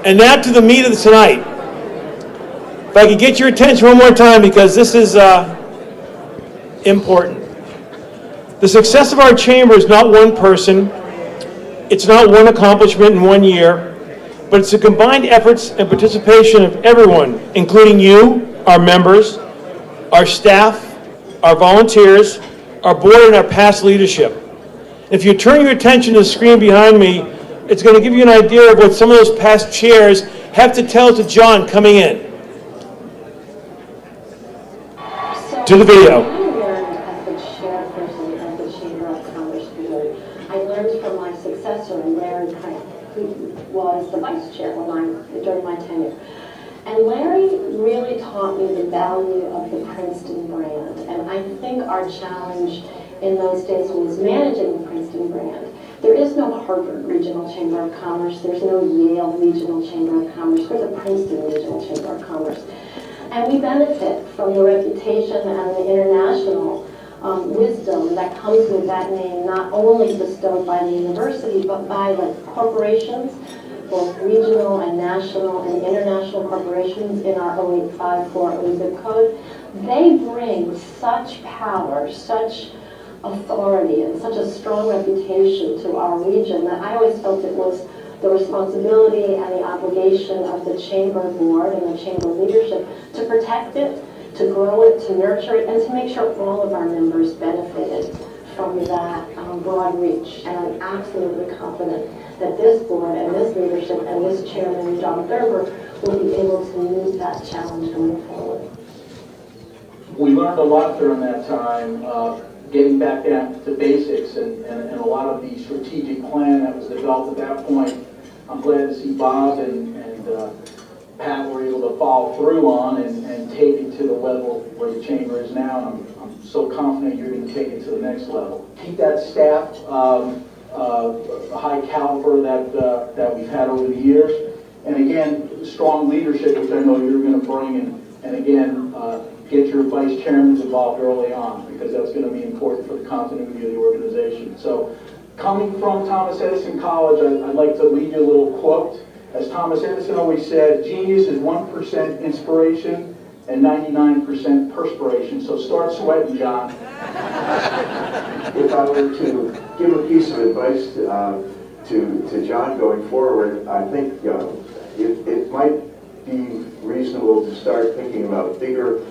And now to the meat of tonight. If I could get your attention one more time, because this is important. The success of our chamber is not one person. It's not one accomplishment in 1 year, but it's the combined efforts and participation of everyone, including you, our members, our staff, our volunteers, our board, and our past leadership. If you turn your attention to the screen behind me, it's going to give you an idea of what some of those past chairs have to tell to John coming in. To the video. I learned as the chairperson of the Chamber of Commerce Board. I learned from my successor, Larry Crank, who was the vice chair during my tenure. And Larry really taught me the value of the Princeton brand. And I think our challenge in those days was managing the Princeton brand. There is no Harvard Regional Chamber of Commerce. There's no Yale Regional Chamber of Commerce. There's a Princeton Regional Chamber of Commerce. And we benefit from the reputation and the international wisdom that comes with that name, not only bestowed by the university, but by corporations, both regional and national and international corporations in our 0854 zip code. They bring such power, such authority, and such a strong reputation to our region that I always felt it was the responsibility and the obligation of the Chamber Board and the Chamber leadership to protect it, to grow it, to nurture it, and to make sure all of our members benefited from that broad reach. And I'm absolutely confident that this board and this leadership and this chairman, John Thurber, will be able to meet that challenge going forward. We learned a lot during that time, getting back down to basics and a lot of the strategic plan that was developed at that point. I'm glad to see Bob and Pat were able to follow through on and take it to the level where the chamber is now. And I'm so confident you're going to take it to the next level. Keep that staff high caliber that we've had over the years. And again, strong leadership, which I know you're going to bring in. And again, get your vice chairmen involved early on, because that's going to be important for the continuity of the organization. So, coming from Thomas Edison College, I'd like to leave you a little quote. As Thomas Edison always said, genius is 1% inspiration and 99% perspiration. So start sweating, John. If I were to give a piece of advice to John going forward, I think it might be reasonable to start thinking about bigger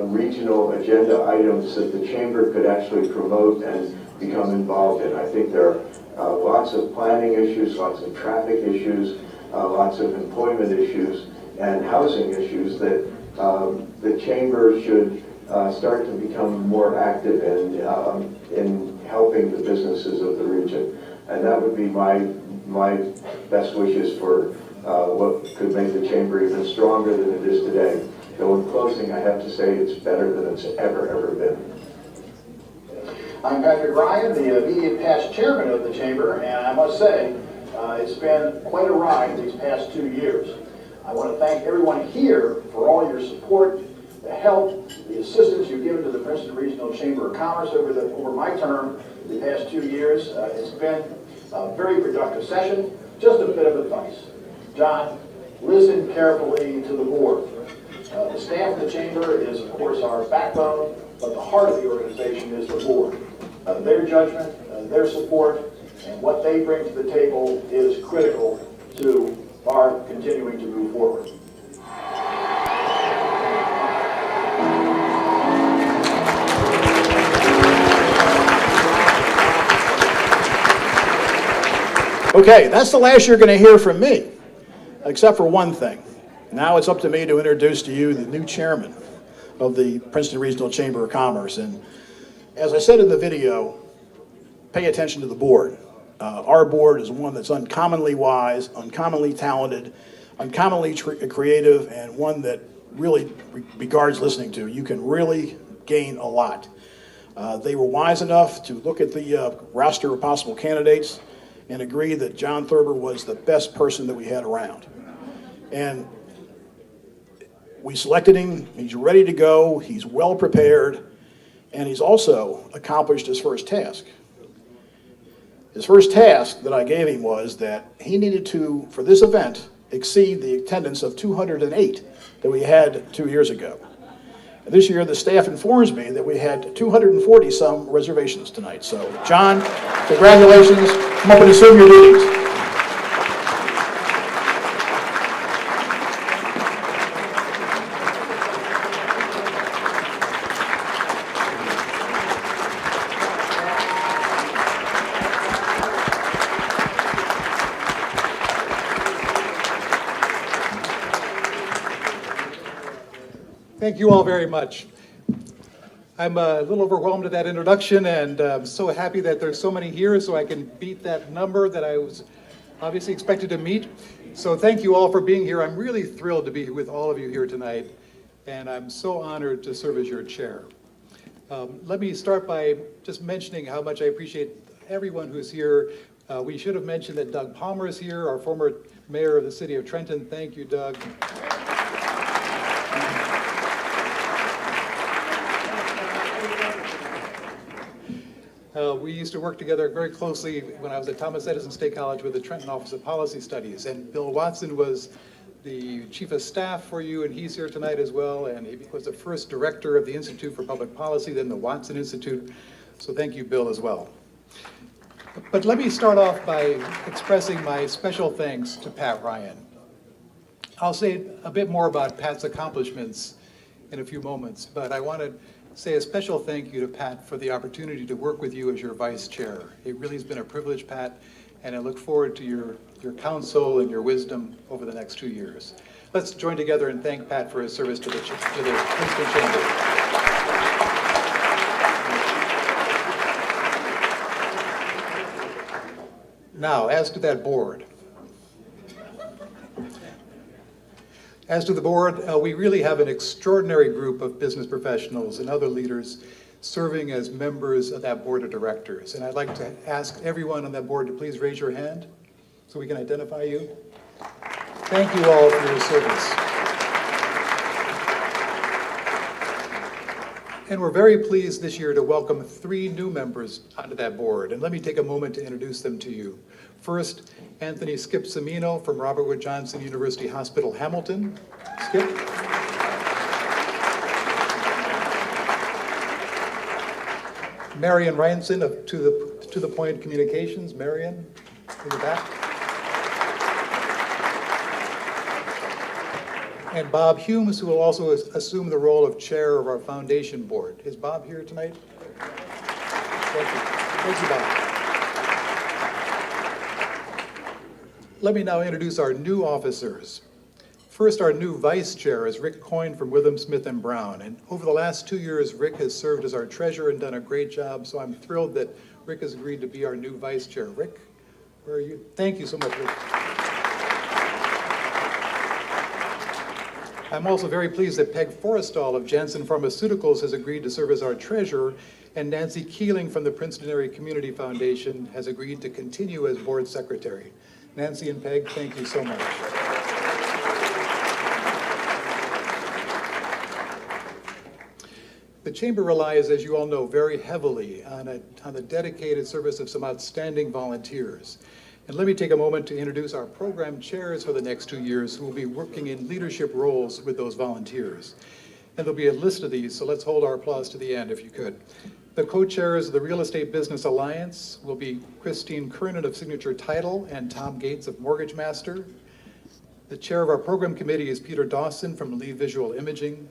regional agenda items that the chamber could actually promote and become involved in. I think there are lots of planning issues, lots of traffic issues, lots of employment issues, and housing issues that the chamber should start to become more active in helping the businesses of the region. And that would be my best wishes for what could make the chamber even stronger than it is today. Though in closing, I have to say it's better than it's ever been. I'm Patrick Ryan, the immediate past chairman of the chamber, and I must say, it's been quite a ride these past 2 years. I want to thank everyone here for all your support, the help, the assistance you've given to the Princeton Regional Chamber of Commerce over my term the past 2 years. It's been a very productive session. Just a bit of advice. John, listen carefully to the board. The staff of the chamber is, of course, our backbone, but the heart of the organization is the board. Their judgment, their support, and what they bring to the table is critical to our continuing to move forward. Okay, that's the last you're going to hear from me, except for one thing. Now it's up to me to introduce to you the new chairman of the Princeton Regional Chamber of Commerce. And as I said in the video, pay attention to the board. Our board is one that's uncommonly wise, uncommonly talented, uncommonly creative, and one that really regards listening to. You can really gain a lot. They were wise enough to look at the roster of possible candidates and agree that John Thurber was the best person that we had around. And we selected him. He's ready to go. He's well prepared. And he's also accomplished his first task. His first task that I gave him was that he needed to, for this event, exceed the attendance of 208 that we had 2 years ago. And this year, the staff informs me that we had 240 some reservations tonight. So, John, congratulations. Come up and assume your duties. Thank you all very much. I'm a little overwhelmed at that introduction, and I'm so happy that there's so many here so I can beat that number that I was obviously expected to meet. So thank you all for being here. I'm really thrilled to be with all of you here tonight, and I'm so honored to serve as your chair. Let me start by just mentioning how much I appreciate everyone who's here. We should have mentioned that Doug Palmer is here, our former mayor of the city of Trenton. Thank you, Doug. We used to work together very closely when I was at Thomas Edison State College with the Trenton Office of Policy Studies. And Bill Watson was the chief of staff for you, and he's here tonight as well. And he was the first director of the Institute for Public Policy, then the Watson Institute. So thank you, Bill, as well. But let me start off by expressing my special thanks to Pat Ryan. I'll say a bit more about Pat's accomplishments in a few moments, but I want to say a special thank you to Pat for the opportunity to work with you as your vice chair. It really has been a privilege, Pat, and I look forward to your counsel and your wisdom over the next 2 years. Let's join together and thank Pat for his service to the Princeton Chamber. Now, as to that board. As to the board, we really have an extraordinary group of business professionals and other leaders serving as members of that board of directors. And I'd like to ask everyone on that board to please raise your hand so we can identify you. Thank you all for your service. And we're very pleased this year to welcome 3 new members onto that board. And let me take a moment to introduce them to you. First, Anthony Skip Semino from Robert Wood Johnson University Hospital, Hamilton. Skip. Marion Ryanson of To the Point Communications. Marion, in the back. And Bob Humes, who will also assume the role of chair of our foundation board. Is Bob here tonight? Thank you. Thank you, Bob. Let me now introduce our new officers. First, our new vice chair is Rick Coyne from Witham, Smith & Brown. And over the last 2 years, Rick has served as our treasurer and done a great job. So I'm thrilled that Rick has agreed to be our new vice chair. Rick, where are you? Thank you so much, Rick. I'm also very pleased that Peg Forrestal of Janssen Pharmaceuticals has agreed to serve as our treasurer, and Nancy Keeling from the Princeton Area Community Foundation has agreed to continue as board secretary. Nancy and Peg, thank you so much. The Chamber relies, as you all know, very heavily on the dedicated service of some outstanding volunteers. And let me take a moment to introduce our program chairs for the next 2 years who will be working in leadership roles with those volunteers. And there'll be a list of these, so let's hold our applause to the end if you could. The co-chairs of the Real Estate Business Alliance will be Christine Kernan of Signature Title and Tom Gates of Mortgage Master. The chair of our program committee is Peter Dawson from Lee Visual Imaging.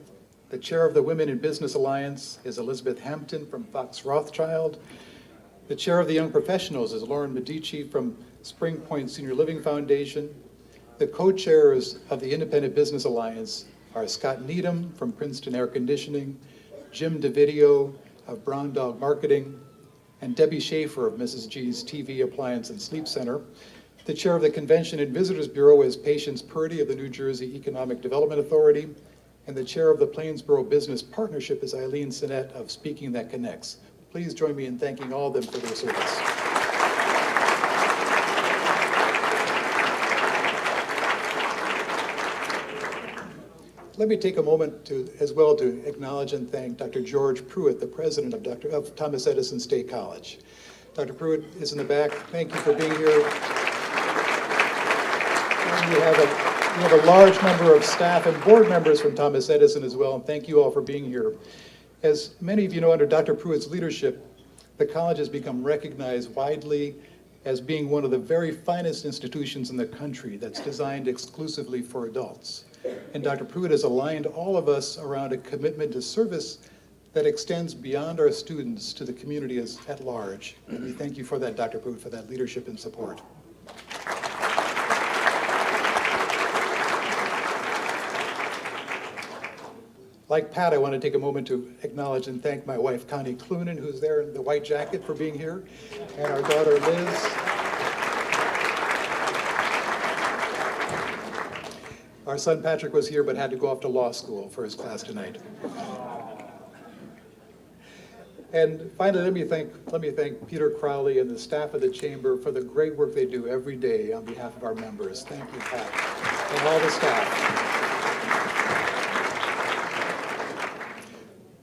The chair of the Women in Business Alliance is Elizabeth Hampton from Fox Rothschild. The chair of the Young Professionals is Lauren Medici from Spring Point Senior Living Foundation. The co-chairs of the Independent Business Alliance are Scott Needham from Princeton Air Conditioning, Jim DeVideo of Brown Dog Marketing, and Debbie Schaefer of Mrs. G's TV Appliance and Sleep Center. The chair of the Convention and Visitors Bureau is Patience Purdy of the New Jersey Economic Development Authority, and the chair of the Plainsboro Business Partnership is Eileen Sinnett of Speaking That Connects. Please join me in thanking all of them for their service. Let me take a moment as well to acknowledge and thank Dr. George Pruitt, the president of Thomas Edison State College. Dr. Pruitt is in the back. Thank you for being here. And we have We have a large number of staff and board members from Thomas Edison as well, and thank you all for being here. As many of you know, under Dr. Pruitt's leadership, the college has become recognized widely as being one of the very finest institutions in the country that's designed exclusively for adults. And Dr. Pruitt has aligned all of us around a commitment to service that extends beyond our students to the community at large. And we thank you for that, Dr. Pruitt, for that leadership and support. Like Pat, I want to take a moment to acknowledge and thank my wife, Connie Clunan, who's there in the white jacket, for being here, and our daughter, Liz. Our son, Patrick, was here but had to go off to law school for his class tonight. And finally, let me thank Peter Crowley and the staff of the Chamber for the great work they do every day on behalf of our members. Thank you, Pat, and all the staff.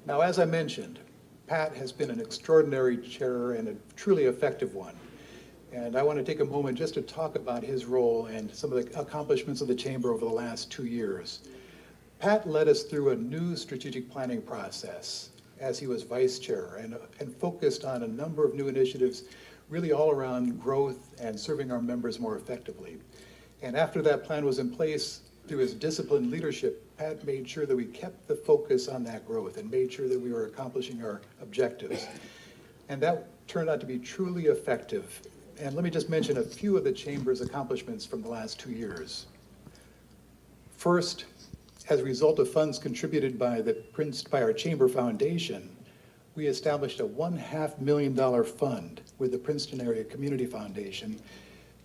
Now, as I mentioned, Pat has been an extraordinary chair and a truly effective one. And I want to take a moment just to talk about his role and some of the accomplishments of the Chamber over the last 2 years. Pat led us through a new strategic planning process as he was vice chair and focused on a number of new initiatives really all around growth and serving our members more effectively. And after that plan was in place, through his disciplined leadership, Pat made sure that we kept the focus on that growth and made sure that we were accomplishing our objectives. And that turned out to be truly effective. And let me just mention a few of the Chamber's accomplishments from the last 2 years. First, as a result of funds contributed by our Chamber Foundation, we established a $500,000 fund with the Princeton Area Community Foundation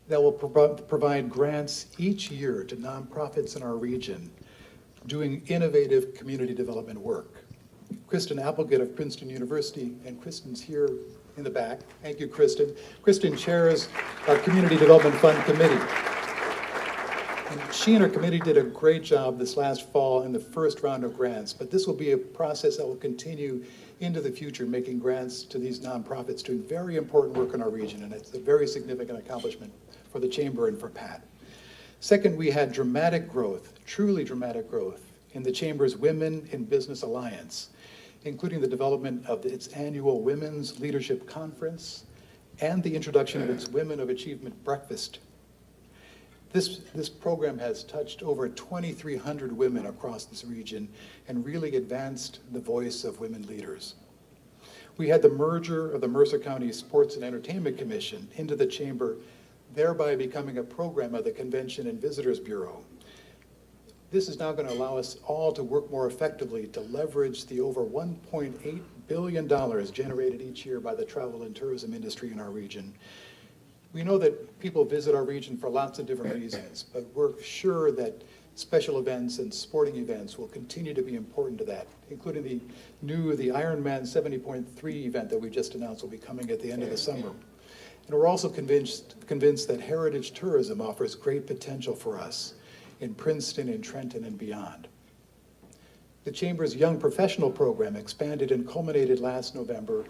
that will provide grants each year to nonprofits in our region doing innovative community development work. Kristen Applegate of Princeton University, and Kristen's here in the back. Thank you, Kristen. Kristen chairs our Community Development Fund Committee. And she and her committee did a great job this last fall in the first round of grants, but this will be a process that will continue into the future, making grants to these nonprofits doing very important work in our region, and it's a very significant accomplishment for the Chamber and for Pat. Second, we had dramatic growth, truly dramatic growth, in the Chamber's Women in Business Alliance, including the development of its annual Women's Leadership Conference and the introduction of its Women of Achievement Breakfast. This program has touched over 2,300 women across this region and really advanced the voice of women leaders. We had the merger of the Mercer County Sports and Entertainment Commission into the Chamber, thereby becoming a program of the Convention and Visitors Bureau. This is now going to allow us all to work more effectively to leverage the over $1.8 billion generated each year by the travel and tourism industry in our region. We know that people visit our region for lots of different reasons, but we're sure that special events and sporting events will continue to be important to that, including the Ironman 70.3 event that we just announced will be coming at the end of the summer. And we're also convinced that heritage tourism offers great potential for us in Princeton and Trenton and beyond. The Chamber's Young Professional Program expanded and culminated last November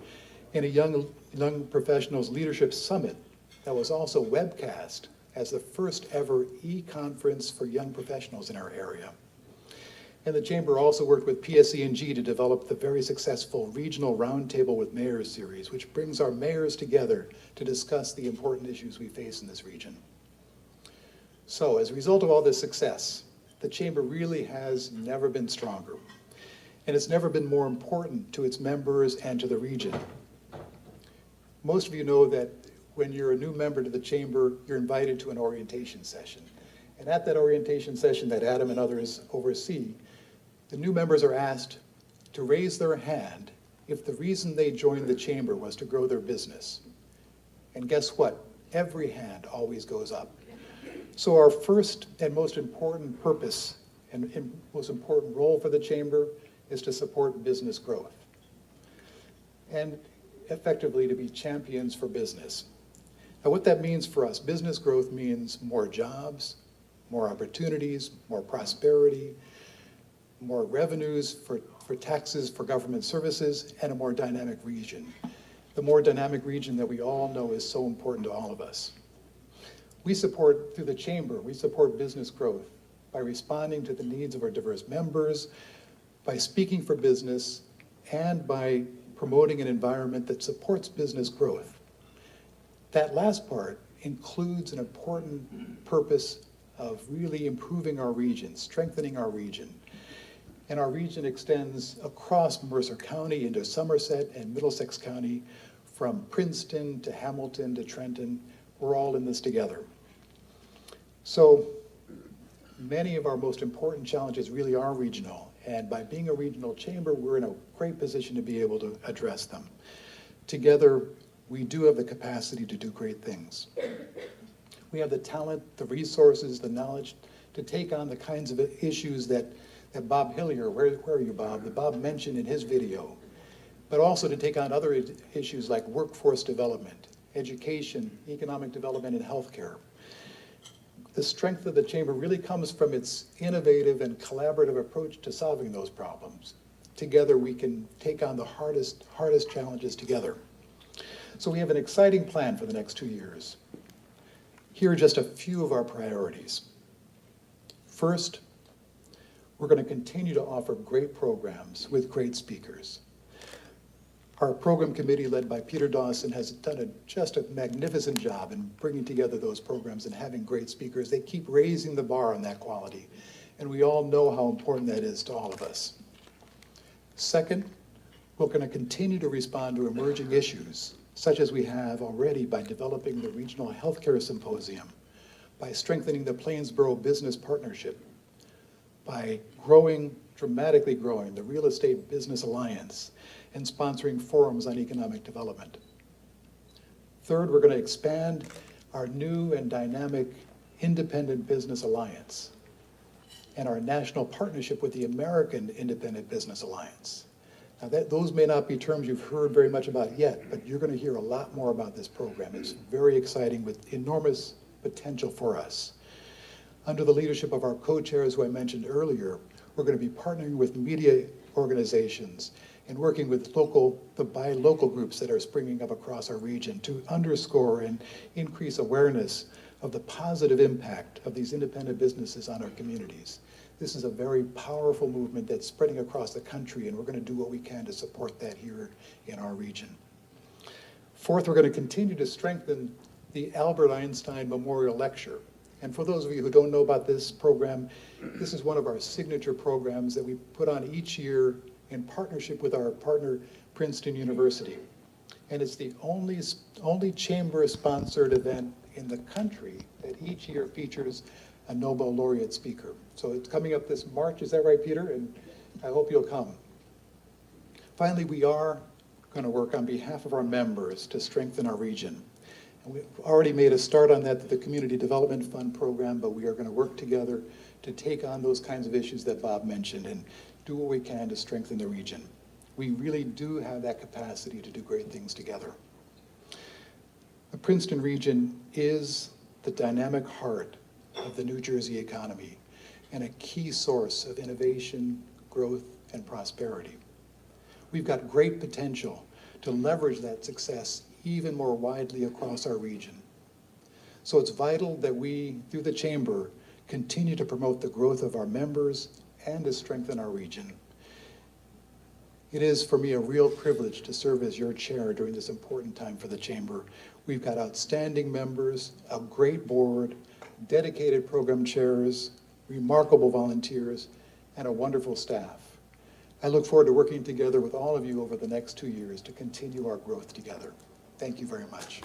in a Young Professionals Leadership Summit that was also webcast as the first ever e-conference for young professionals in our area. And the Chamber also worked with PSE&G to develop the very successful Regional Roundtable with Mayors series, which brings our mayors together to discuss the important issues we face in this region. So as a result of all this success, the Chamber really has never been stronger, and it's never been more important to its members and to the region. Most of you know that when you're a new member to the Chamber, you're invited to an orientation session. And at that orientation session that Adam and others oversee, the new members are asked to raise their hand if the reason they joined the Chamber was to grow their business. And guess what? Every hand always goes up. So our first and most important purpose and most important role for the Chamber is to support business growth and effectively to be champions for business. Now what that means for us, business growth means more jobs, more opportunities, more prosperity, more revenues for taxes, for government services, and a more dynamic region. The more dynamic region that we all know is so important to all of us. We support, through the Chamber, we support business growth by responding to the needs of our diverse members, by speaking for business, and by promoting an environment that supports business growth. That last part includes an important purpose of really improving our region, strengthening our region. And our region extends across Mercer County into Somerset and Middlesex County, from Princeton to Hamilton to Trenton. We're all in this together. So many of our most important challenges really are regional. And by being a regional chamber, we're in a great position to be able to address them. Together, we do have the capacity to do great things. We have the talent, the resources, the knowledge to take on the kinds of issues that Bob Hillier, where are you, Bob? That Bob mentioned in his video, but also to take on other issues like workforce development, education, economic development, and healthcare. The strength of the chamber really comes from its innovative and collaborative approach to solving those problems. Together, we can take on the hardest challenges together. So we have an exciting plan for the next 2 years. Here are just a few of our priorities. First, we're going to continue to offer great programs with great speakers. Our program committee, led by Peter Dawson, has done just a magnificent job in bringing together those programs and having great speakers. They keep raising the bar on that quality, and we all know how important that is to all of us. Second, we're going to continue to respond to emerging issues, such as we have already by developing the Regional Healthcare Symposium, by strengthening the Plainsboro Business Partnership, by dramatically growing the Real Estate Business Alliance, and sponsoring forums on economic development. Third, we're going to expand our new and dynamic Independent Business Alliance and our national partnership with the American Independent Business Alliance. Now, those may not be terms you've heard very much about yet, but you're going to hear a lot more about this program. It's very exciting with enormous potential for us. Under the leadership of our co-chairs who I mentioned earlier, we're going to be partnering with media organizations and working with the buy local groups that are springing up across our region to underscore and increase awareness of the positive impact of these independent businesses on our communities. This is a very powerful movement that's spreading across the country, and we're going to do what we can to support that here in our region. Fourth, we're going to continue to strengthen the Albert Einstein Memorial Lecture. And for those of you who don't know about this program, this is one of our signature programs that we put on each year in partnership with our partner, Princeton University. And it's the only chamber-sponsored event in the country that each year features a Nobel laureate speaker. So it's coming up this March, is that right, Peter? And I hope you'll come. Finally, we are going to work on behalf of our members to strengthen our region. And we've already made a start on that, the Community Development Fund program, but we are going to work together to take on those kinds of issues that Bob mentioned and do what we can to strengthen the region. We really do have that capacity to do great things together. The Princeton region is the dynamic heart of the New Jersey economy and a key source of innovation, growth, and prosperity. We've got great potential to leverage that success even more widely across our region. So it's vital that we, through the Chamber, continue to promote the growth of our members and to strengthen our region. It is, for me, a real privilege to serve as your chair during this important time for the Chamber. We've got outstanding members, a great board, dedicated program chairs, remarkable volunteers, and a wonderful staff. I look forward to working together with all of you over the next 2 years to continue our growth together. Thank you very much.